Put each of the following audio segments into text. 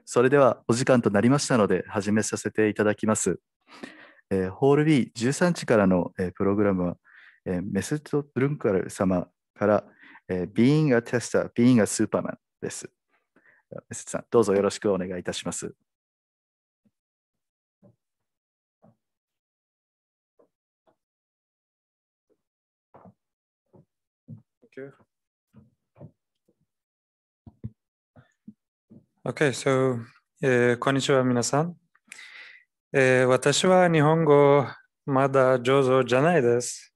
それではお時間となりましたので始めさせていただきます。ホール B13 時からの、プログラムは、メスト・ドゥルンカル様から、Being a Tester, Being a Superman です。メストさん、どうぞよろしくお願いいたします。Okay, so, こんにちは、皆さん。私は日本語まだ上手じゃないです。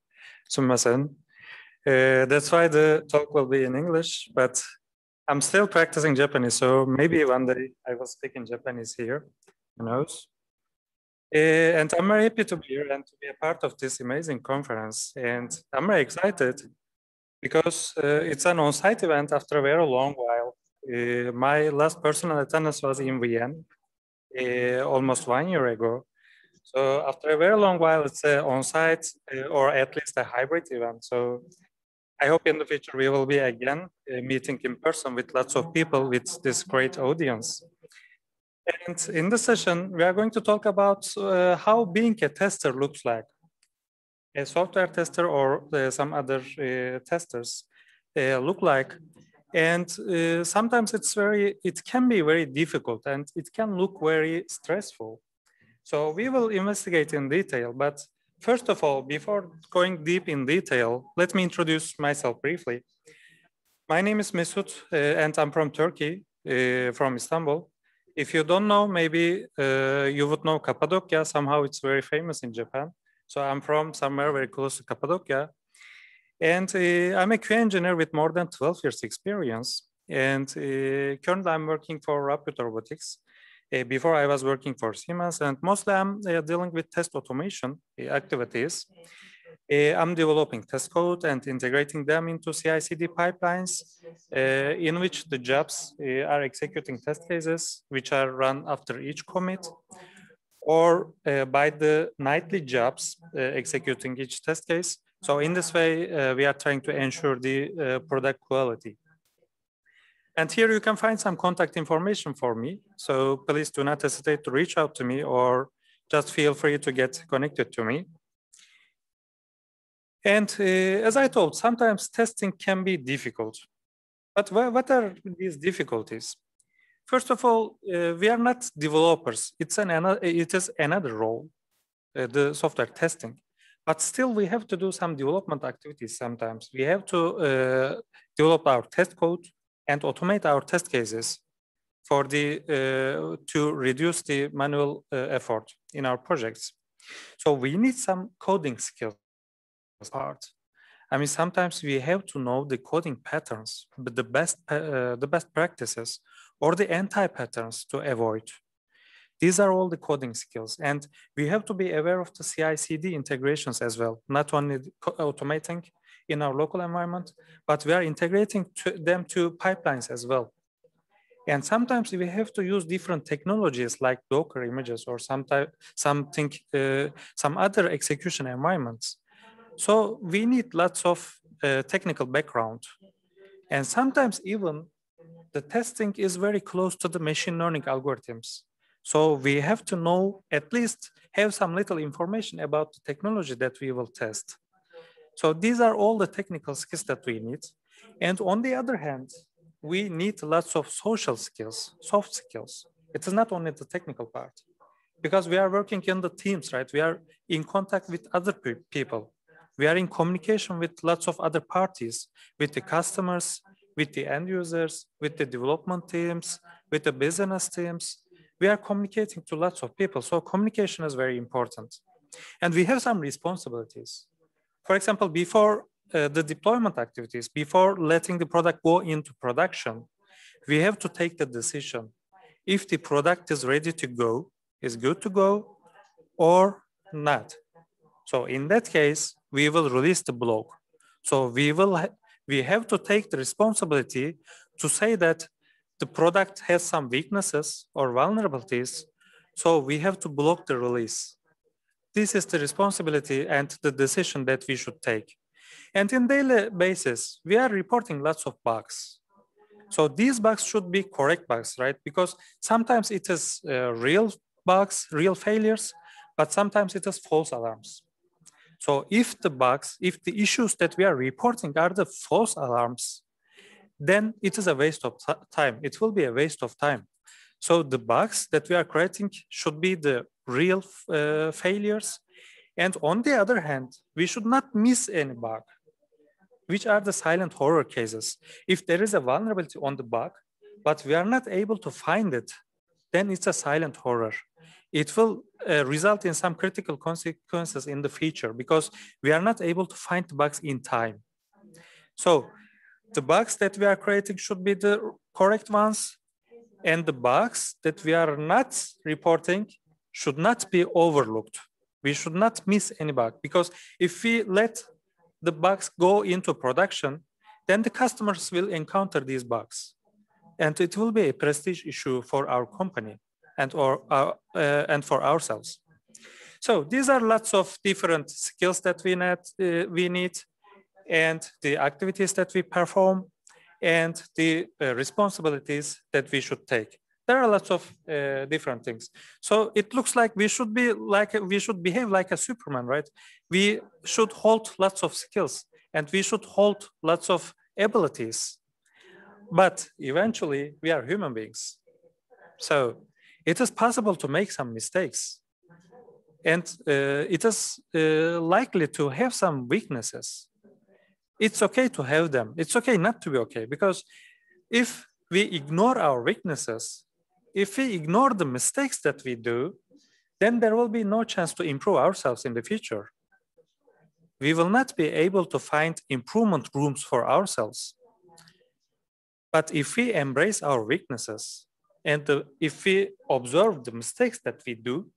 すみません。That's why the talk will be in English, but I'm still practicing Japanese, so maybe one day I will speak in Japanese here, who knows? And I'm very happy to be here and to be a part of this amazing conference. And I'm very excited because it's an on-site event after a very long while. My last personal attendance was in Vienna almost 1 year ago. So after a very long while, it's on-site or at least a hybrid event. So I hope in the future we will be again meeting in person with lots of people with this great audience. And in this session, we are going to talk about how being a tester looks like. A software tester or some other testers look like. And sometimes it can be very difficult and it can look very stressful. So we will investigate in detail, but first of all, before going deep in detail, let me introduce myself briefly. My name is Mesut and I'm from Turkey, from Istanbul. If you don't know, maybe you would know Cappadocia. Somehow it's very famous in Japan. So I'm from somewhere very close to Cappadocia. And I'm a QA engineer with more than 12 years experience. And currently I'm working for Rapid Robotics. Before I was working for Siemens, and mostly I'm dealing with test automation activities. I'm developing test code and integrating them into CI/CD pipelines in which the jobs are executing test cases, which are run after each commit, or by the nightly jobs executing each test case. So in this way, we are trying to ensure the product quality. And here you can find some contact information for me. So please do not hesitate to reach out to me or just feel free to get connected to me. And as I told, sometimes testing can be difficult. But what are these difficulties? First of all, we are not developers. It is another role, the software testing. But still, we have to do some development activities sometimes. We have to develop our test code and automate our test cases for to reduce the manual effort in our projects. So we need some coding skills part. I mean, sometimes we have to know the coding patterns, but the best practices or the anti-patterns to avoid. These are all the coding skills, and we have to be aware of the CI/CD integrations as well, not only automating in our local environment, but we are integrating them to pipelines as well. And sometimes we have to use different technologies like Docker images or some other execution environments. So we need lots of technical background. And sometimes even the testing is very close to the machine learning algorithms. So we have to know, at least have some little information about the technology that we will test. So these are all the technical skills that we need. And on the other hand, we need lots of social skills, soft skills. It is not only the technical part, because we are working in the teams, right? We are in contact with other people. We are in communication with lots of other parties, with the customers, with the end users, with the development teams, with the business teams. We are communicating to lots of people. So communication is very important. And we have some responsibilities. For example, before the deployment activities, before letting the product go into production, we have to take the decision if the product is ready to go, is good to go, or not. So in that case, we will release the block. So we have to take the responsibility to say that the product has some weaknesses or vulnerabilities. So we have to block the release. This is the responsibility and the decision that we should take. And in daily basis, we are reporting lots of bugs. So these bugs should be correct bugs, right? Because sometimes it is real bugs, real failures, but sometimes it is false alarms. So if the bugs, if the issues that we are reporting are the false alarms, then it is a waste of time. It will be a waste of time. So the bugs that we are creating should be the real failures. And on the other hand, we should not miss any bug, which are the silent horror cases. If there is a vulnerability on the bug, but we are not able to find it, then it's a silent horror. It will result in some critical consequences in the future because we are not able to find the bugs in time. So the bugs that we are creating should be the correct ones, and the bugs that we are not reporting should not be overlooked. We should not miss any bug, because if we let the bugs go into production, then the customers will encounter these bugs. And it will be a prestige issue for our company and for ourselves. So these are lots of different skills that we need, and the activities that we perform, and the responsibilities that we should take. There are lots of different things. So it looks like we should behave like a Superman, right? We should hold lots of skills and we should hold lots of abilities. But eventually we are human beings. So it is possible to make some mistakes. And it is likely to have some weaknesses. It's okay to have them. It's okay not to be okay, because if we ignore our weaknesses, if we ignore the mistakes that we do, then there will be no chance to improve ourselves in the future. We will not be able to find improvement rooms for ourselves. But if we embrace our weaknesses and if we observe the mistakes that we do,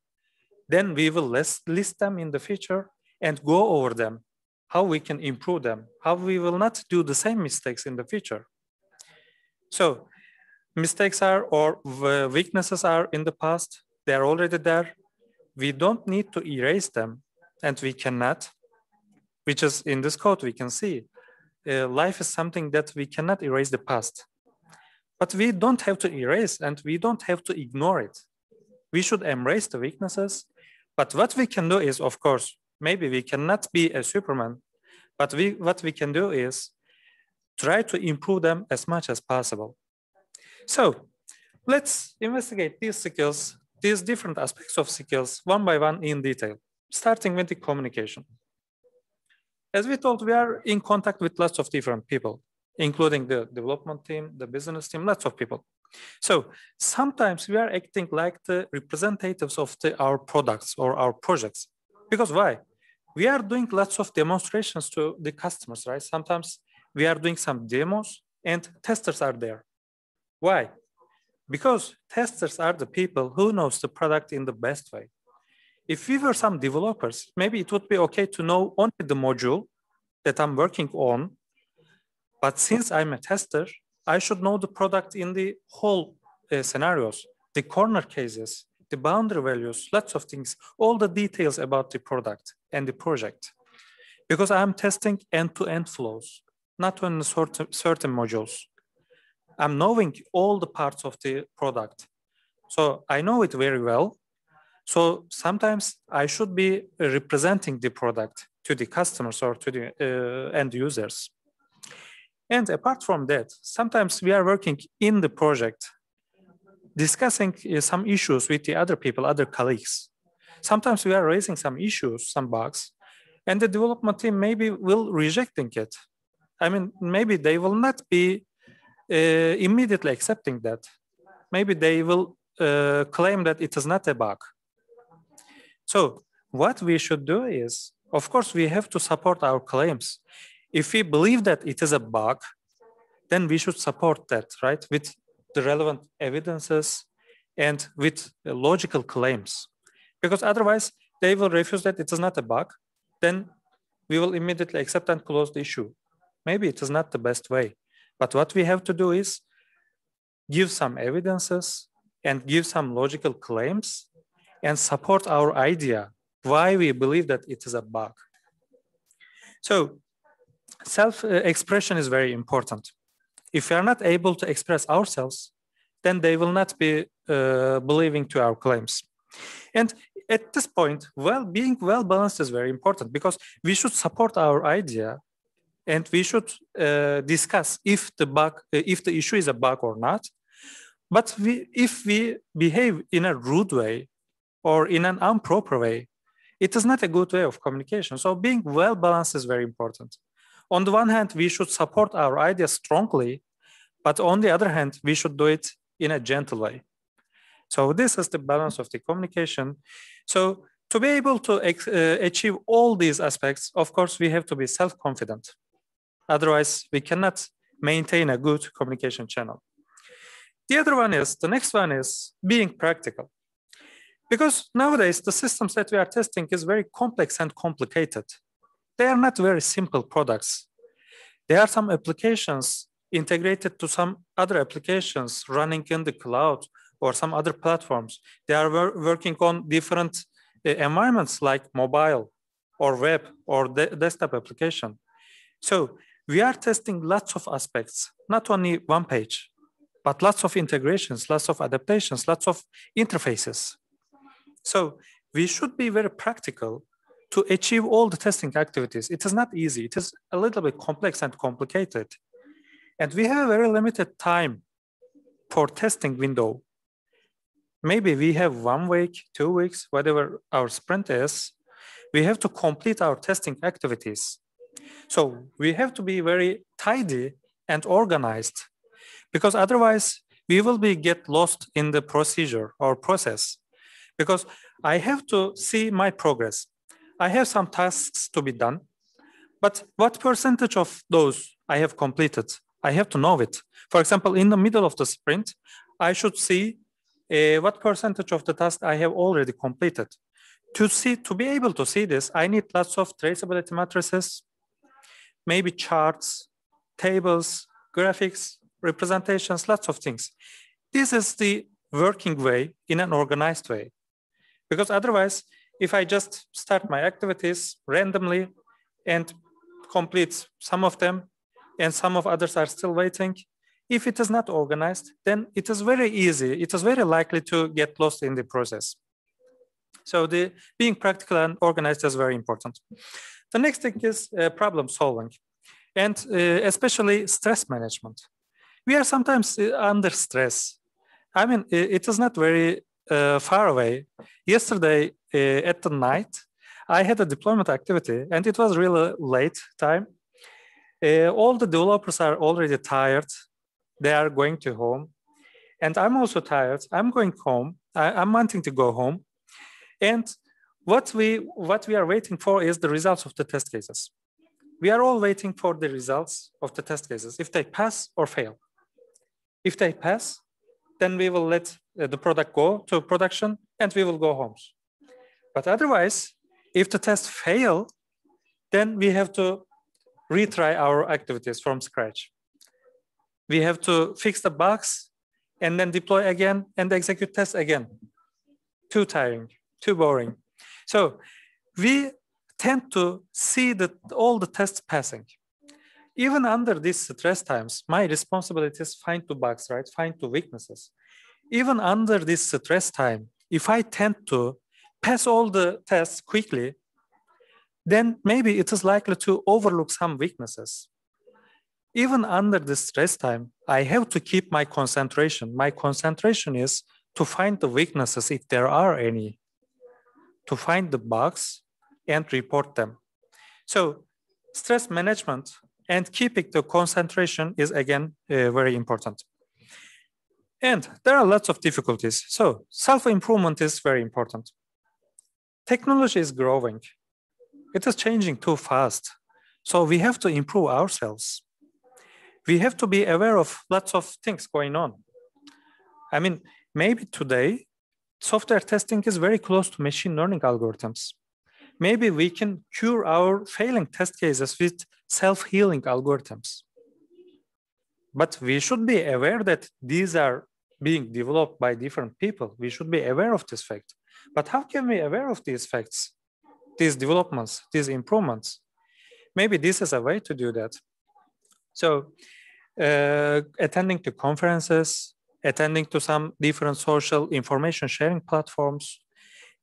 then we will list them in the future and go over them, how we can improve them, how we will not do the same mistakes in the future. So mistakes or weaknesses are in the past, they are already there. We don't need to erase them, and we cannot, which is in this code we can see. Life is something that we cannot erase the past. But we don't have to erase and we don't have to ignore it. We should embrace the weaknesses. But what we can do is, of course, maybe we cannot be a Superman, but what we can do is try to improve them as much as possible. So let's investigate these skills, these different aspects of skills, one by one in detail, starting with the communication. As we told, we are in contact with lots of different people, including the development team, the business team, lots of people. So sometimes we are acting like the representatives of our products or our projects. Because why? We are doing lots of demonstrations to the customers, right? Sometimes we are doing some demos and testers are there. Why? Because testers are the people who knows the product in the best way. If we were some developers, maybe it would be okay to know only the module that I'm working on. But since I'm a tester, I should know the product in the whole scenarios, the corner cases, the boundary values, lots of things, all the details about the product and the project. Because I'm testing end-to-end flows, not only certain modules. I'm knowing all the parts of the product. So I know it very well. So sometimes I should be representing the product to the customers or to the end users. And apart from that, sometimes we are working in the project, discussing some issues with the other people, other colleagues. Sometimes we are raising some issues, some bugs, and the development team maybe will rejecting it. I mean, maybe they will not be immediately accepting that. Maybe they will claim that it is not a bug. So what we should do is, of course, we have to support our claims. If we believe that it is a bug, then we should support that, right? With the relevant evidences and with logical claims. Because otherwise, they will refuse that it is not a bug. Then we will immediately accept and close the issue. Maybe it is not the best way. But what we have to do is give some evidences and give some logical claims and support our idea why we believe that it is a bug. So self-expression is very important. If we are not able to express ourselves, then they will not be believing to our claims. And at this point, being well balanced is very important, because we should support our idea, and we should discuss if the issue is a bug or not. But if we behave in a rude way or in an improper way, it is not a good way of communication. So being well balanced is very important. On the one hand, we should support our idea strongly, but on the other hand, we should do it in a gentle way. So this is the balance of the communication. So to be able to achieve all these aspects, of course, we have to be self-confident. Otherwise, we cannot maintain a good communication channel. The next one is being practical. Because nowadays, the systems that we are testing is very complex and complicated. They are not very simple products. There are some applications integrated to some other applications running in the cloud or some other platforms. They are working on different environments like mobile or web or desktop application. So we are testing lots of aspects, not only one page, but lots of integrations, lots of adaptations, lots of interfaces. So we should be very practical to achieve all the testing activities. It is not easy. It is a little bit complex and complicated. And we have a very limited time for testing window. Maybe we have 1 week, 2 weeks, whatever our sprint is. We have to complete our testing activities. So we have to be very tidy and organized, because otherwise we will get lost in the procedure or process. Because I have to see my progress. I have some tasks to be done, but what percentage of those I have completed? I have to know it. For example, in the middle of the sprint, I should see what percentage of the task I have already completed. To be able to see this, I need lots of traceability matrices, maybe charts, tables, graphics, representations, lots of things. This is the working way in an organized way. Because otherwise, if I just start my activities randomly and complete some of them, and some of others are still waiting, if it is not organized, then it is very easy, it is very likely to get lost in the process. So being practical and organized is very important. The next thing is problem solving, and especially stress management. We are sometimes under stress. I mean, it is not very far away. Yesterday at the night, I had a deployment activity, and it was really late time. All the developers are already tired. They are going to home. And I'm also tired. I'm going home. I'm wanting to go home. And what we are waiting for is the results of the test cases. We are all waiting for the results of the test cases, if they pass or fail. If they pass, then we will let the product go to production and we will go home. But otherwise, if the tests fail, then we have to retry our activities from scratch. We have to fix the bugs and then deploy again and execute tests again. Too tiring, too boring. So we tend to see all the tests passing. Even under these stress times, my responsibility is find the bugs, right? Find the weaknesses. Even under this stress time, if I tend to pass all the tests quickly, then maybe it is likely to overlook some weaknesses. Even under this stress time, I have to keep my concentration. My concentration is to find the weaknesses, if there are any, to find the bugs and report them. So stress management and keeping the concentration is again very important. And there are lots of difficulties. So self-improvement is very important. Technology is growing. It is changing too fast. So we have to improve ourselves. We have to be aware of lots of things going on. I mean, maybe today, software testing is very close to machine learning algorithms. Maybe we can cure our failing test cases with self-healing algorithms. But we should be aware that these are being developed by different people. We should be aware of this fact. But how can we be aware of these facts, these developments, these improvements? Maybe this is a way to do that. So attending to conferences, attending to some different social information sharing platforms.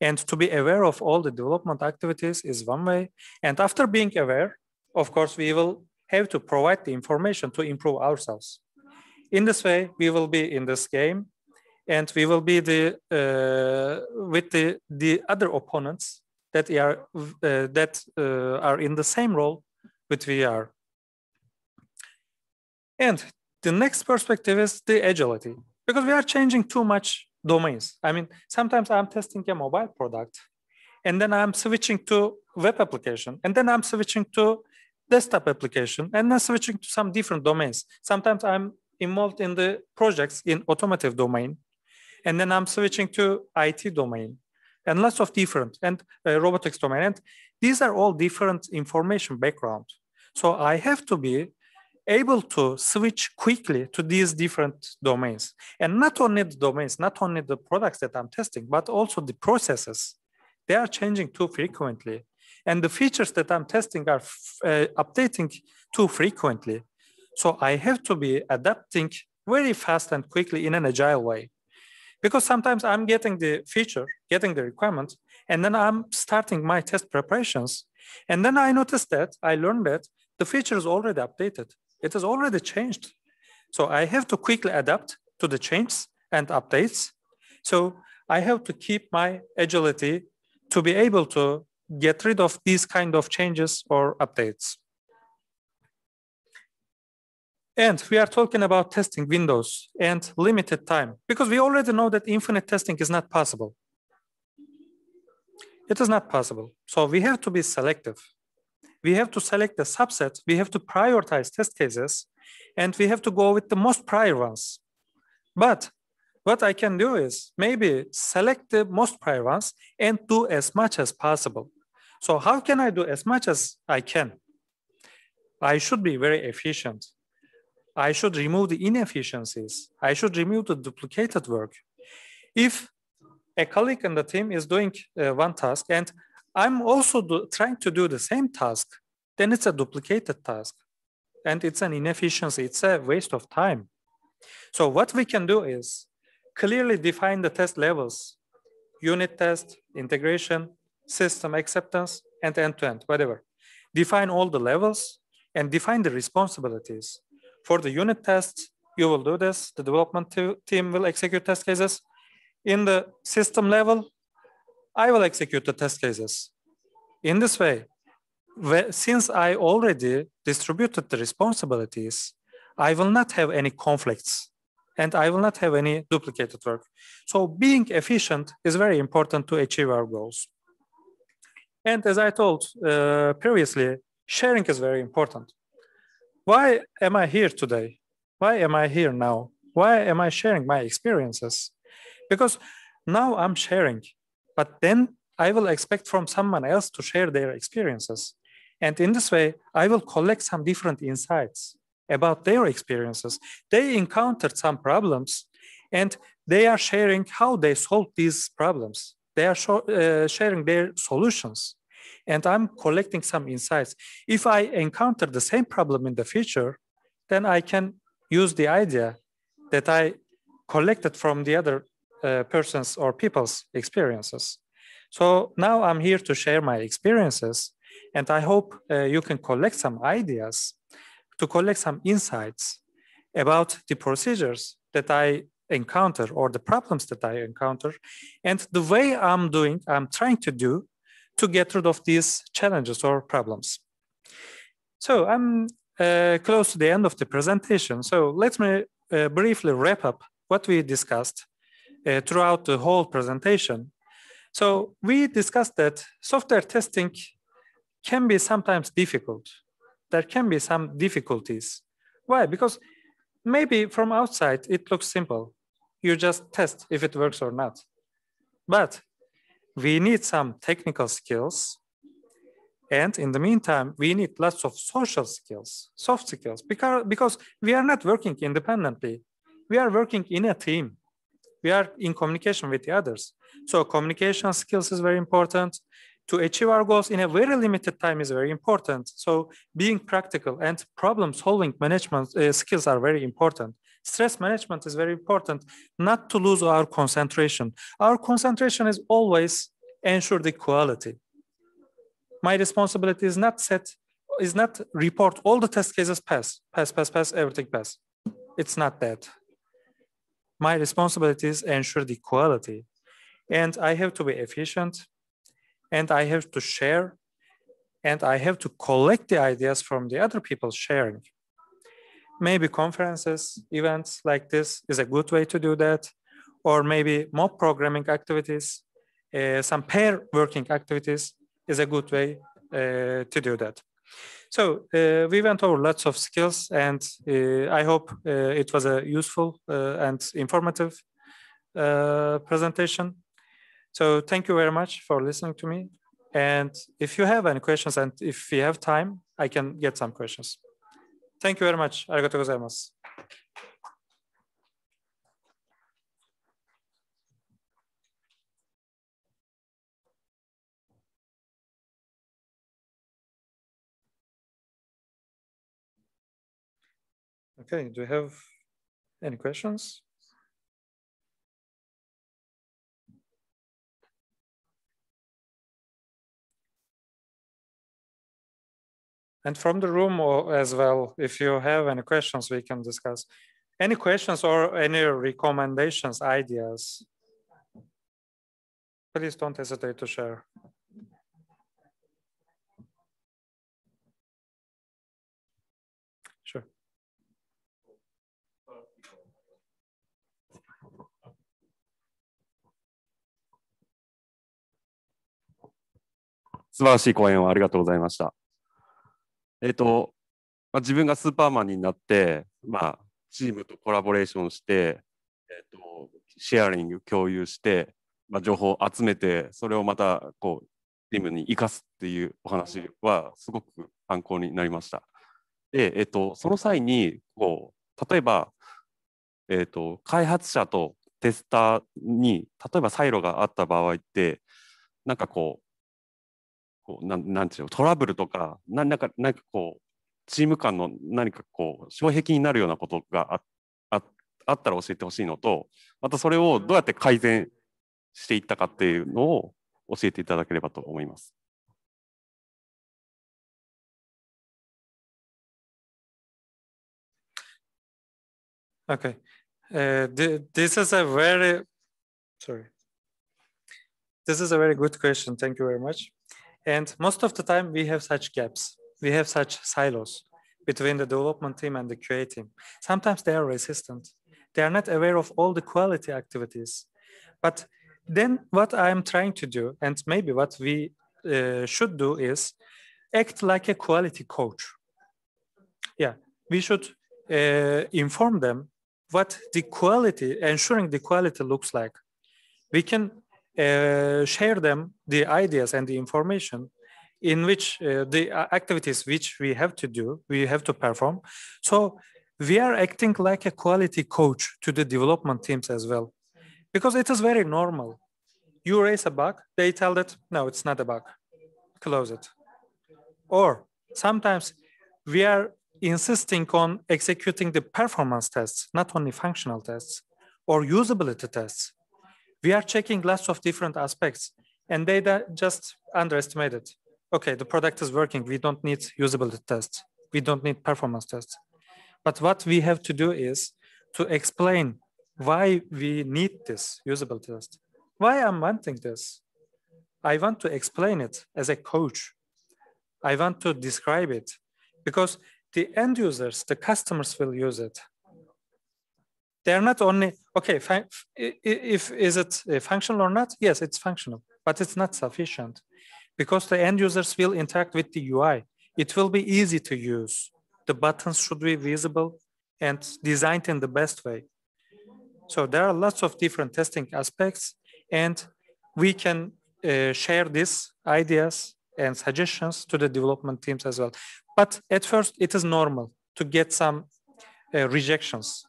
And to be aware of all the development activities is one way. And after being aware, of course, we will have to provide the information to improve ourselves. In this way, we will be in this game, and we will be with the other opponents that are in the same role with we are. And the next perspective is the agility, because we are changing too much domains. I mean, sometimes I'm testing a mobile product, and then I'm switching to web application, and then I'm switching to desktop application, and then switching to some different domains. Sometimes I'm involved in the projects in automotive domain, and then I'm switching to IT domain, and lots of different, and robotics domain. And these are all different information background. So I have to be able to switch quickly to these different domains. And not only the domains, not only the products that I'm testing, but also the processes. They are changing too frequently. And the features that I'm testing are updating too frequently. So I have to be adapting very fast and quickly in an agile way. Because sometimes I'm getting the feature, getting the requirement, and then I'm starting my test preparations. And then I noticed that, I learned that the feature is already updated. It has already changed. So I have to quickly adapt to the changes and updates. So I have to keep my agility to be able to get rid of these kind of changes or updates. And we are talking about testing windows and limited time, because we already know that infinite testing is not possible. It is not possible. So we have to be selective. We have to select the subset. We have to prioritize test cases, and we have to go with the most prior ones. But what I can do is maybe select the most prior ones and do as much as possible. So how can I do as much as I can? I should be very efficient. I should remove the inefficiencies. I should remove the duplicated work. If a colleague in the team is doing one task and I'm also trying to do the same task, then it's a duplicated task. And it's an inefficiency. It's a waste of time. So what we can do is clearly define the test levels: unit test, integration, system acceptance, and end-to-end, whatever. Define all the levels and define the responsibilities. For the unit tests, you will do this. The development team will execute test cases. In the system level, I will execute the test cases. In this way, since I already distributed the responsibilities, I will not have any conflicts and I will not have any duplicated work. So being efficient is very important to achieve our goals. And as I told previously, sharing is very important. Why am I here today? Why am I here now? Why am I sharing my experiences? Because now I'm sharing, but then I will expect from someone else to share their experiences. And in this way, I will collect some different insights about their experiences. They encountered some problems and they are sharing how they solved these problems. They are sharing their solutions. And I'm collecting some insights. If I encounter the same problem in the future, then I can use the idea that I collected from the other person's or people's experiences. So now I'm here to share my experiences, and I hope you can collect some ideas, to collect some insights about the procedures that I encounter or the problems that I encounter, and the way I'm trying to do to get rid of these challenges or problems. So I'm close to the end of the presentation. So let me briefly wrap up what we discussed throughout the whole presentation. So we discussed that software testing can be sometimes difficult. There can be some difficulties. Why? Because maybe from outside it looks simple. You just test if it works or not. But we need some technical skills. And in the meantime, we need lots of social skills, soft skills, because we are not working independently. We are working in a team. We are in communication with the others. So communication skills is very important. to achieve our goals in a very limited time is very important. So being practical and problem-solving management skills are very important. Stress management is very important, not to lose our concentration. Our concentration is always ensure the quality. My responsibility is not report all the test cases pass, everything pass. It's not that. My responsibility is ensure the quality. And I have to be efficient, and I have to share, and I have to collect the ideas from the other people sharing. Maybe conferences, events like this is a good way to do that, or maybe mock programming activities, some pair working activities is a good way to do that. So we went over lots of skills, and I hope it was a useful and informative presentation. So thank you very much for listening to me. And if you have any questions, and if we have time, I can get some questions. Thank you very much. Arigatou gozaimasu. Okay, do you have any questions? And from the room as well, if you have any questions, we can discuss. Any questions or any recommendations, ideas? Please don't hesitate to share. Sure.素晴らしい講演をありがとうございました。自分がスーパーマンになって、チームとコラボレーションして、シェアリング、共有して、情報を集めて、それをまたチームに生かすっていうお話はすごく参考になりました。で、その際に例えば、開発者とテスターに例えばサイロがあった場合って、なんかなんていうの、トラブルとかなんかチーム間の何か障壁になるようなことがあったら教えてほしいのと、またそれをどうやって改善していったかっていうのを教えていただければと思います。Okay, this is a very good question. Thank you very much. And most of the time we have such gaps. We have such silos between the development team and the QA team. Sometimes they are resistant. They are not aware of all the quality activities. But then what I'm trying to do, and maybe what we should do, is act like a quality coach. Yeah, we should inform them what the quality, ensuring the quality looks like. We can share them the ideas and the information in which the activities which we have to do, we have to perform. So we are acting like a quality coach to the development teams as well, because it is very normal. You raise a bug, they tell that, no, it's not a bug, close it. Or sometimes we are insisting on executing the performance tests, not only functional tests or usability tests. We are checking lots of different aspects, and they just underestimate it. Okay, the product is working. We don't need usability tests. We don't need performance tests. But what we have to do is to explain why we need this usability test. Why I'm wanting this? I want to explain it as a coach. I want to describe it because the end users, the customers will use it. They're not only, okay, is it functional or not? Yes, it's functional, but it's not sufficient because the end users will interact with the UI. It will be easy to use. The buttons should be visible and designed in the best way. So there are lots of different testing aspects, and we can share these ideas and suggestions to the development teams as well. But at first, it is normal to get some rejections.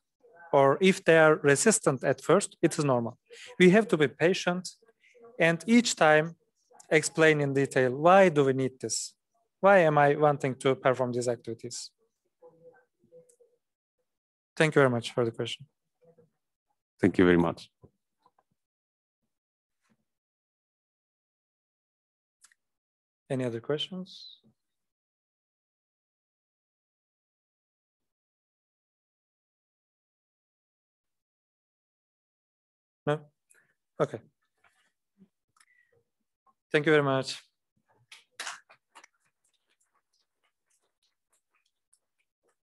Or if they are resistant at first, it is normal. We have to be patient, and each time explain in detail why do we need this? Why am I wanting to perform these activities? Thank you very much for the question. Thank you very much. Any other questions? No? Okay. Thank you very much.